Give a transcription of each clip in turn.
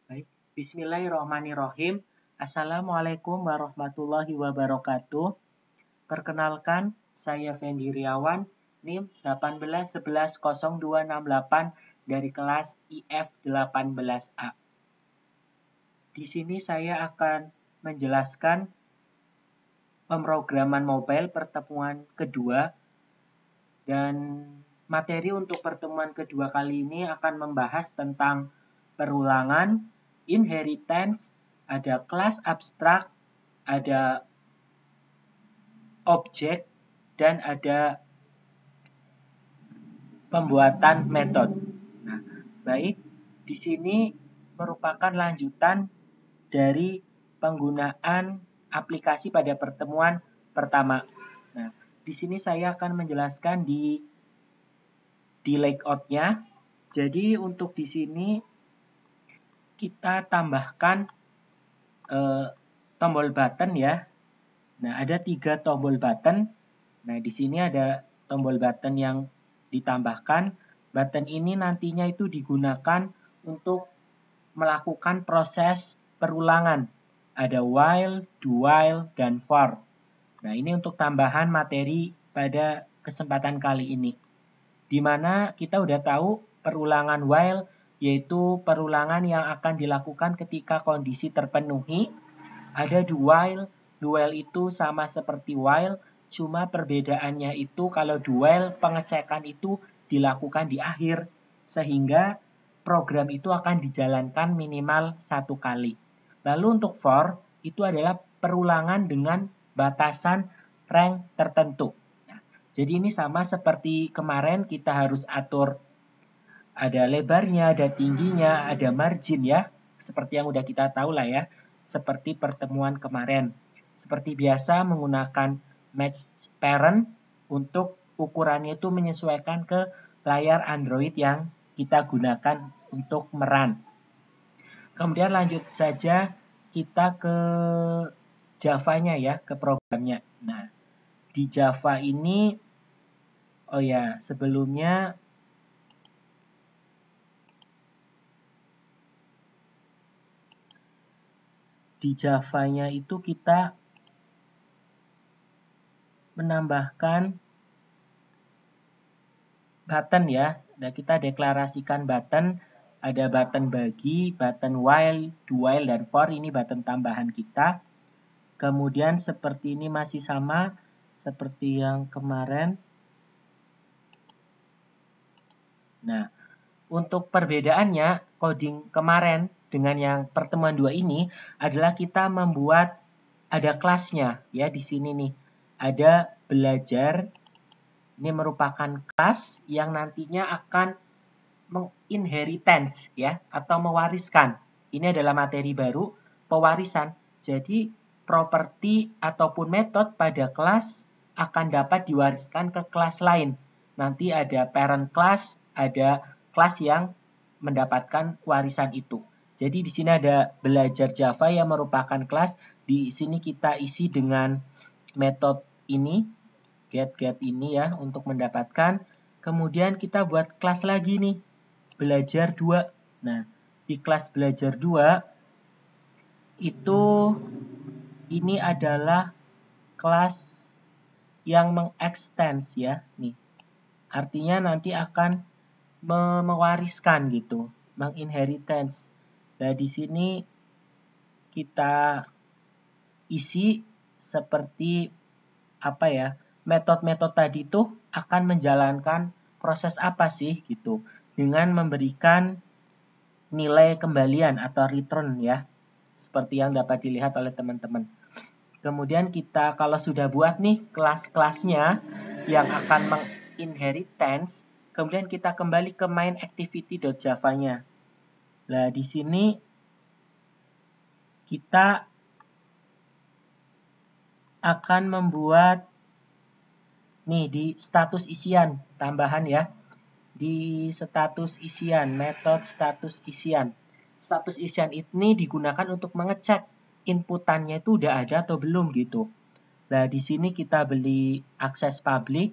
Baik, Bismillahirrahmanirrahim. Assalamualaikum warahmatullahi wabarakatuh. Perkenalkan, saya Fendi Riawan, NIM 18110268 dari kelas IF 18A. Di sini saya akan menjelaskan pemrograman mobile pertemuan kedua, dan materi untuk pertemuan kedua kali ini akan membahas tentang perulangan, inheritance, ada kelas abstrak, ada objek, dan ada pembuatan metode. Nah, baik, di sini merupakan lanjutan dari penggunaan aplikasi pada pertemuan pertama. Nah, di sini saya akan menjelaskan di layout-nya. Jadi untuk di sini kita tambahkan tombol button ya. Nah, ada 3 tombol button. Nah, di sini ada tombol button yang ditambahkan. Button ini nantinya itu digunakan untuk melakukan proses perulangan. Ada while, do while, dan for. Nah, ini untuk tambahan materi pada kesempatan kali ini. Di mana kita udah tahu perulangan while yaitu perulangan yang akan dilakukan ketika kondisi terpenuhi. Ada do while itu sama seperti while, cuma perbedaannya itu kalau do while pengecekan itu dilakukan di akhir, sehingga program itu akan dijalankan minimal 1 kali. Lalu untuk for, itu adalah perulangan dengan batasan rank tertentu. Nah, jadi ini sama seperti kemarin kita harus atur ada lebarnya, ada tingginya, ada margin ya. Seperti yang udah kita tahu lah ya. Seperti pertemuan kemarin. Seperti biasa menggunakan match parent untuk ukurannya itu menyesuaikan ke layar Android yang kita gunakan untuk merun. Kemudian lanjut saja kita ke Java-nya ya, ke programnya. Nah, di Java ini, oh ya, sebelumnya di Java-nya itu kita menambahkan button ya. Nah, kita deklarasikan button, ada button bagi, button while, do while, dan for. Ini button tambahan kita. Kemudian seperti ini masih sama seperti yang kemarin. Nah, untuk perbedaannya coding kemarin dengan yang pertemuan 2 ini adalah kita membuat ada kelasnya ya di sini nih. Ada belajar. Ini merupakan kelas yang nantinya akan menginheritance ya atau mewariskan. Ini adalah materi baru pewarisan. Jadi properti ataupun metode pada kelas akan dapat diwariskan ke kelas lain. Nanti ada parent class, ada kelas yang mendapatkan warisan itu. Jadi di sini ada belajar Java yang merupakan kelas. Di sini kita isi dengan metode ini, get ini ya untuk mendapatkan. Kemudian kita buat kelas lagi nih, belajar 2. Nah, di kelas belajar 2 itu ini adalah kelas yang mengextend ya nih. Artinya nanti akan mewariskan gitu, menginheritance. Nah, di sini kita isi seperti apa ya? Metode-metode tadi tuh akan menjalankan proses apa sih gitu dengan memberikan nilai kembalian atau return ya. Seperti yang dapat dilihat oleh teman-teman. Kemudian kita kalau sudah buat nih kelas-kelasnya yang akan menginheritance, kemudian kita kembali ke main activity.java-nya. Nah, di sini kita akan membuat nih di status isian tambahan ya. Di status isian, metode status isian. Status isian ini digunakan untuk mengecek inputannya itu udah ada atau belum gitu. Nah, di sini kita beli akses public.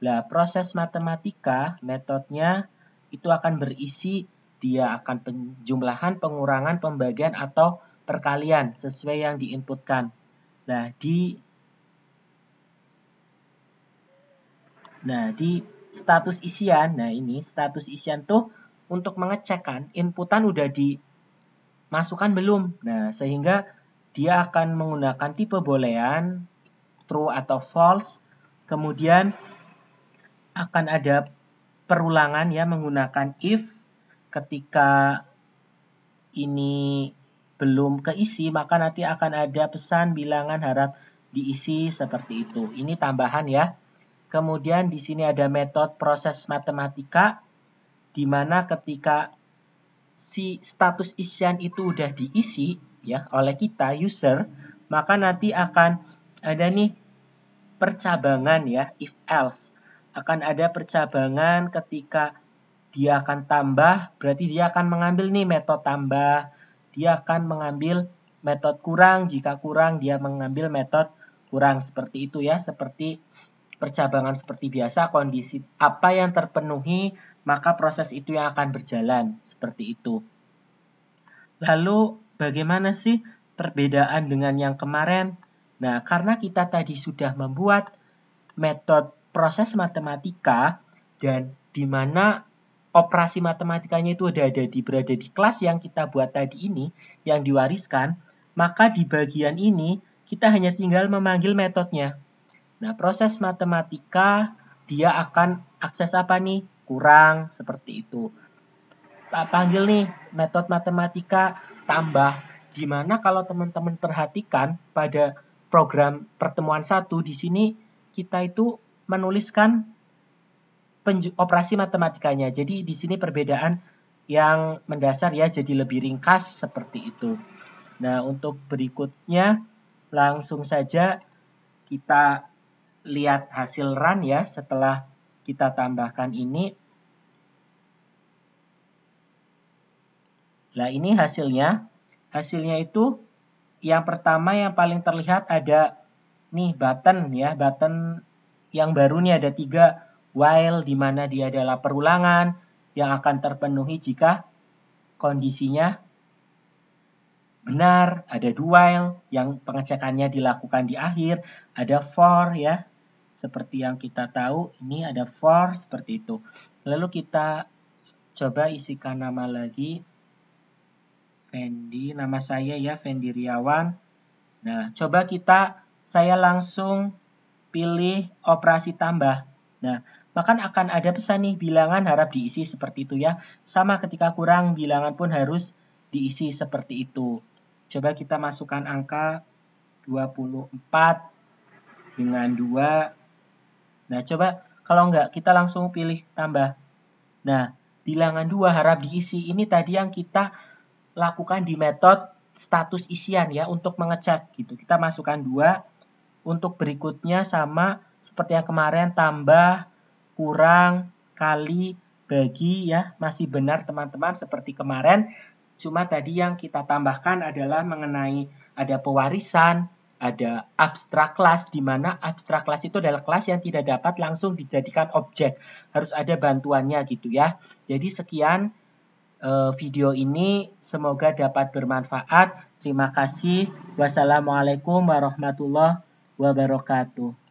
Nah, proses matematika metodenya itu akan berisi dia akan penjumlahan, pengurangan, pembagian, atau perkalian sesuai yang diinputkan. Nah, di status isian, nah ini status isian tuh untuk mengecek kan, inputan udah dimasukkan belum. Nah, sehingga dia akan menggunakan tipe boolean, true atau false. Kemudian akan ada perulangan ya menggunakan if. Ketika ini belum keisi, maka nanti akan ada pesan bilangan harap diisi seperti itu. Ini tambahan ya. Kemudian di sini ada metode proses matematika, di mana ketika si status isian itu udah diisi ya oleh kita user, maka nanti akan ada nih percabangan ya, if else. Akan ada percabangan ketika dia akan tambah, berarti dia akan mengambil nih metode tambah. Dia akan mengambil metode kurang, jika kurang dia mengambil metode kurang. Seperti itu ya, seperti percabangan seperti biasa, kondisi apa yang terpenuhi, maka proses itu yang akan berjalan. Seperti itu. Lalu bagaimana sih perbedaan dengan yang kemarin? Nah, karena kita tadi sudah membuat metode proses matematika dan di mana operasi matematikanya itu berada di kelas yang kita buat tadi ini, yang diwariskan, maka di bagian ini kita hanya tinggal memanggil metodenya. Nah, proses matematika dia akan akses apa nih? Kurang, seperti itu. Panggil nih metode matematika tambah, di mana kalau teman-teman perhatikan pada program pertemuan 1 di sini kita itu menuliskan operasi matematikanya. Jadi di sini perbedaan yang mendasar ya, jadi lebih ringkas seperti itu. Nah, untuk berikutnya langsung saja kita lihat hasil run ya setelah kita tambahkan ini. Nah, ini hasilnya. Hasilnya itu yang pertama yang paling terlihat ada nih button ya, button yang baru nih ada 3, while di mana dia adalah perulangan yang akan terpenuhi jika kondisinya benar, ada do while yang pengecekannya dilakukan di akhir, ada for ya. Seperti yang kita tahu, ini ada for seperti itu. Lalu kita coba isikan nama lagi. Fendi, nama saya ya, Fendi Riawan. Nah, coba saya langsung pilih operasi tambah. Nah, maka akan ada pesan nih, bilangan harap diisi seperti itu ya. Sama ketika kurang, bilangan pun harus diisi seperti itu. Coba kita masukkan angka 24 dengan 2. Nah, coba kalau enggak, kita langsung pilih tambah. Nah, bilangan 2 harap diisi. Ini tadi yang kita lakukan di metode status isian ya, untuk mengecek gitu. Kita masukkan 2. Untuk berikutnya sama seperti yang kemarin, tambah, kurang, kali, bagi ya, masih benar teman-teman seperti kemarin. Cuma tadi yang kita tambahkan adalah mengenai ada pewarisan, ada abstrak kelas, di mana abstrak kelas itu adalah kelas yang tidak dapat langsung dijadikan objek. Harus ada bantuannya gitu ya. Jadi sekian video ini, semoga dapat bermanfaat. Terima kasih. Wassalamualaikum warahmatullahi wabarakatuh.